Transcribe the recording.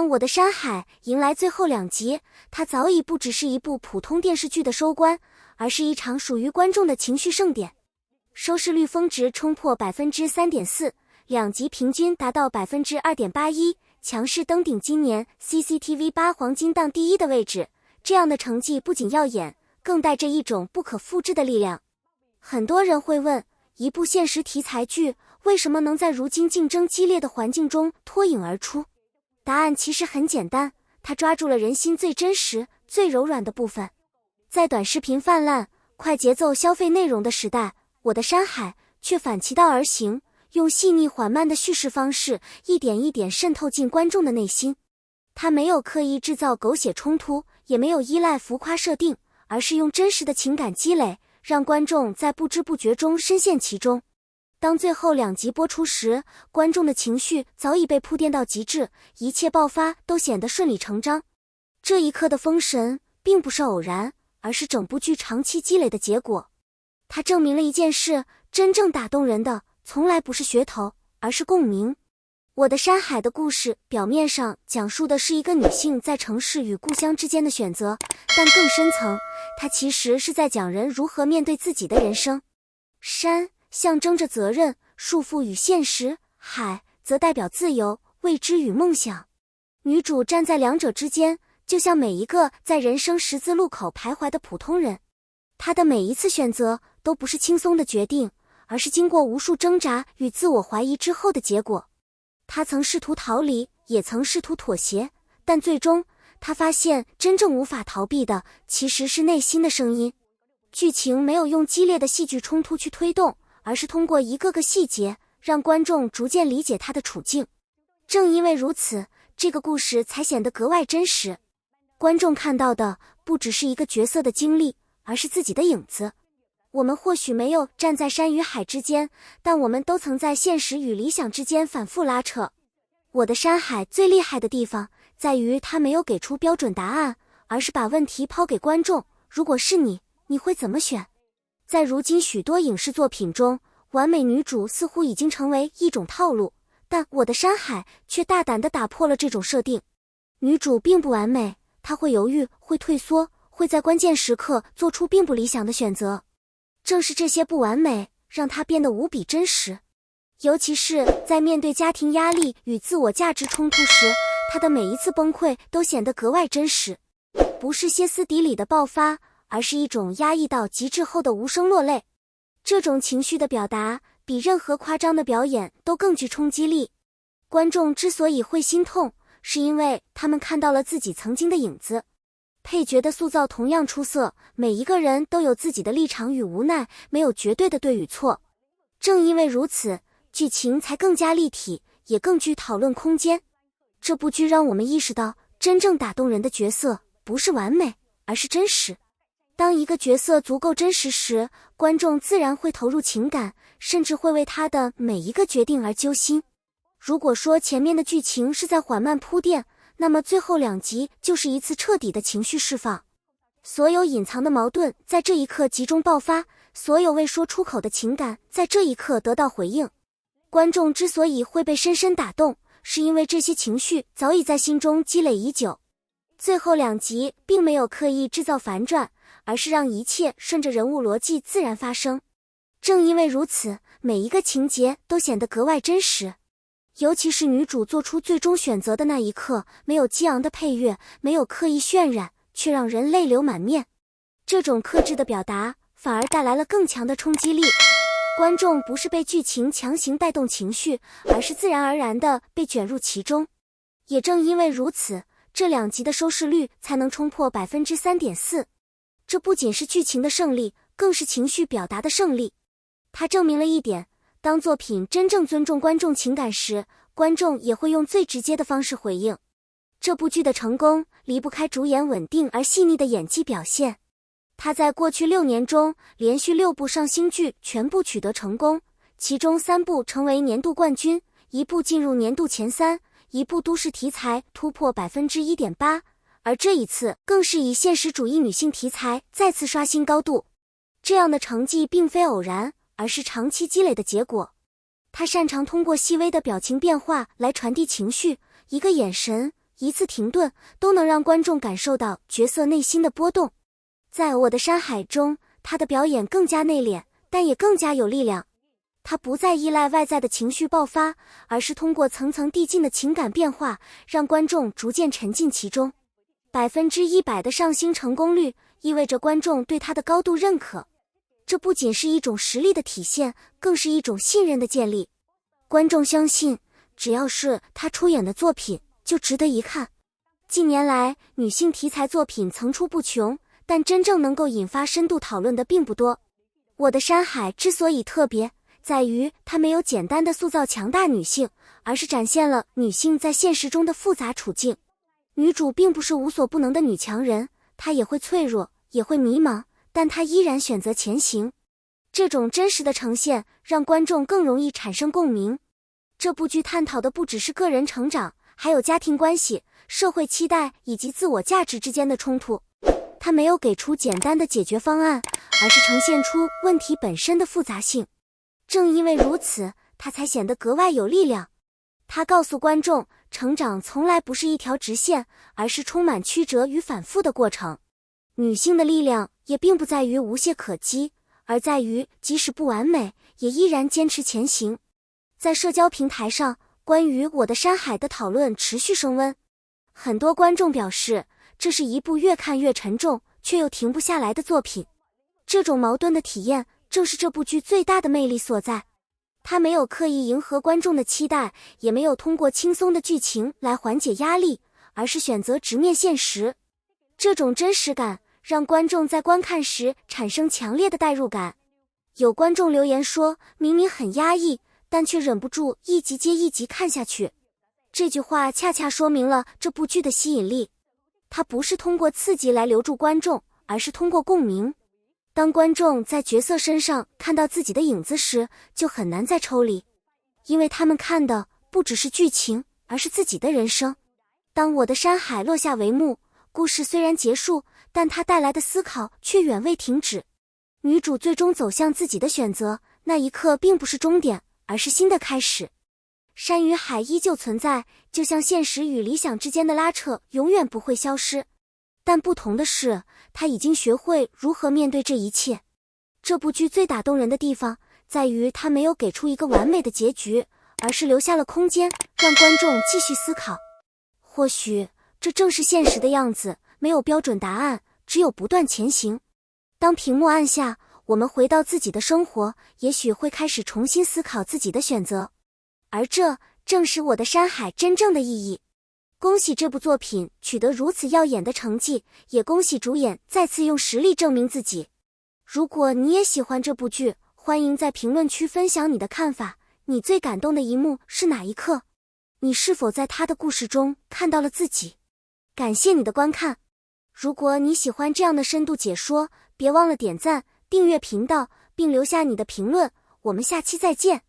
当我的山海迎来最后2集，它早已不只是一部普通电视剧的收官，而是一场属于观众的情绪盛典。收视率峰值冲破 3.4%，2集平均达到 2.81%， 强势登顶今年 CCTV8 黄金档第1的位置。这样的成绩不仅耀眼，更带着一种不可复制的力量。很多人会问，一部现实题材剧为什么能在如今竞争激烈的环境中脱颖而出？答案其实很简单，它抓住了人心最真实、最柔软的部分。在短视频泛滥、快节奏消费内容的时代，我的山海却反其道而行，用细腻缓慢的叙事方式，一点一点渗透进观众的内心。它没有刻意制造狗血冲突，也没有依赖浮夸设定，而是用真实的情感积累，让观众在不知不觉中深陷其中。当最后2集播出时，观众的情绪早已被铺垫到极致，一切爆发都显得顺理成章。这一刻的封神并不是偶然，而是整部剧长期积累的结果。它证明了一件事，真正打动人的从来不是噱头，而是共鸣。我的山海的故事表面上讲述的是一个女性在城市与故乡之间的选择，但更深层，它其实是在讲人如何面对自己的人生。山象征着责任、束缚与现实，海则代表自由、未知与梦想。女主站在两者之间，就像每一个在人生十字路口徘徊的普通人。她的每一次选择都不是轻松的决定，而是经过无数挣扎与自我怀疑之后的结果。她曾试图逃离，也曾试图妥协，但最终她发现真正无法逃避的其实是内心的声音。剧情没有用激烈的戏剧冲突去推动，而是通过一个个细节让观众逐渐理解她的处境。正因为如此，这个故事才显得格外真实。观众看到的不只是一个角色的经历，而是自己的影子。我们或许没有站在山与海之间，但我们都曾在现实与理想之间反复拉扯。我的山海最厉害的地方在于它没有给出标准答案，而是把问题抛给观众，如果是你，你会怎么选？在如今许多影视作品中，完美女主似乎已经成为一种套路，但我的山海却大胆地打破了这种设定。女主并不完美，她会犹豫，会退缩，会在关键时刻做出并不理想的选择。正是这些不完美，让她变得无比真实。尤其是在面对家庭压力与自我价值冲突时，她的每一次崩溃都显得格外真实。不是歇斯底里的爆发，而是一种压抑到极致后的无声落泪。这种情绪的表达比任何夸张的表演都更具冲击力。观众之所以会心痛，是因为他们看到了自己曾经的影子。配角的塑造同样出色，每一个人都有自己的立场与无奈，没有绝对的对与错。正因为如此，剧情才更加立体，也更具讨论空间。这部剧让我们意识到，真正打动人的角色不是完美，而是真实。当一个角色足够真实时，观众自然会投入情感，甚至会为他的每一个决定而揪心。如果说前面的剧情是在缓慢铺垫，那么最后2集就是一次彻底的情绪释放。所有隐藏的矛盾在这一刻集中爆发，所有未说出口的情感在这一刻得到回应。观众之所以会被深深打动，是因为这些情绪早已在心中积累已久。最后2集并没有刻意制造反转，而是让一切顺着人物逻辑自然发生。正因为如此，每一个情节都显得格外真实。尤其是女主做出最终选择的那一刻，没有激昂的配乐，没有刻意渲染，却让人泪流满面。这种克制的表达反而带来了更强的冲击力。观众不是被剧情强行带动情绪，而是自然而然地被卷入其中。也正因为如此，这2集的收视率才能冲破 3.4%。这不仅是剧情的胜利，更是情绪表达的胜利。它证明了一点，当作品真正尊重观众情感时，观众也会用最直接的方式回应。这部剧的成功离不开主演稳定而细腻的演技表现。他在过去6年中，连续6部上星剧全部取得成功，其中3部成为年度冠军，1部进入年度前3，一部都市题材突破 1.8%， 而这一次更是以现实主义女性题材再次刷新高度。这样的成绩并非偶然，而是长期积累的结果。他擅长通过细微的表情变化来传递情绪，一个眼神，一次停顿都能让观众感受到角色内心的波动。在我的山海中，他的表演更加内敛，但也更加有力量。他不再依赖外在的情绪爆发，而是通过层层递进的情感变化，让观众逐渐沉浸其中。100%的上星成功率意味着观众对他的高度认可。这不仅是一种实力的体现，更是一种信任的建立。观众相信，只要是他出演的作品，就值得一看。近年来，女性题材作品层出不穷，但真正能够引发深度讨论的并不多。我的山海之所以特别，在于它没有简单的塑造强大女性，而是展现了女性在现实中的复杂处境。女主并不是无所不能的女强人，她也会脆弱，也会迷茫，但她依然选择前行。这种真实的呈现让观众更容易产生共鸣。这部剧探讨的不只是个人成长，还有家庭关系、社会期待以及自我价值之间的冲突。它没有给出简单的解决方案，而是呈现出问题本身的复杂性。正因为如此，它才显得格外有力量。它告诉观众，成长从来不是一条直线，而是充满曲折与反复的过程。女性的力量也并不在于无懈可击，而在于即使不完美，也依然坚持前行。在社交平台上，关于我的山海的讨论持续升温。很多观众表示，这是一部越看越沉重，却又停不下来的作品。这种矛盾的体验，正是这部剧最大的魅力所在。它没有刻意迎合观众的期待，也没有通过轻松的剧情来缓解压力，而是选择直面现实。这种真实感让观众在观看时产生强烈的代入感。有观众留言说，明明很压抑，但却忍不住一集接一集看下去。这句话恰恰说明了这部剧的吸引力。它不是通过刺激来留住观众，而是通过共鸣。当观众在角色身上看到自己的影子时，就很难再抽离，因为他们看的不只是剧情，而是自己的人生。当我的山海落下帷幕，故事虽然结束，但它带来的思考却远未停止。女主最终走向自己的选择，那一刻并不是终点，而是新的开始。山与海依旧存在，就像现实与理想之间的拉扯永远不会消失。但不同的是，他已经学会如何面对这一切。这部剧最打动人的地方，在于它没有给出一个完美的结局，而是留下了空间，让观众继续思考。或许，这正是现实的样子，没有标准答案，只有不断前行。当屏幕暗下，我们回到自己的生活，也许会开始重新思考自己的选择。而这正是我的山海真正的意义。恭喜这部作品取得如此耀眼的成绩，也恭喜主演再次用实力证明自己。如果你也喜欢这部剧，欢迎在评论区分享你的看法。你最感动的一幕是哪一刻？你是否在他的故事中看到了自己？感谢你的观看。如果你喜欢这样的深度解说，别忘了点赞、订阅频道，并留下你的评论。我们下期再见。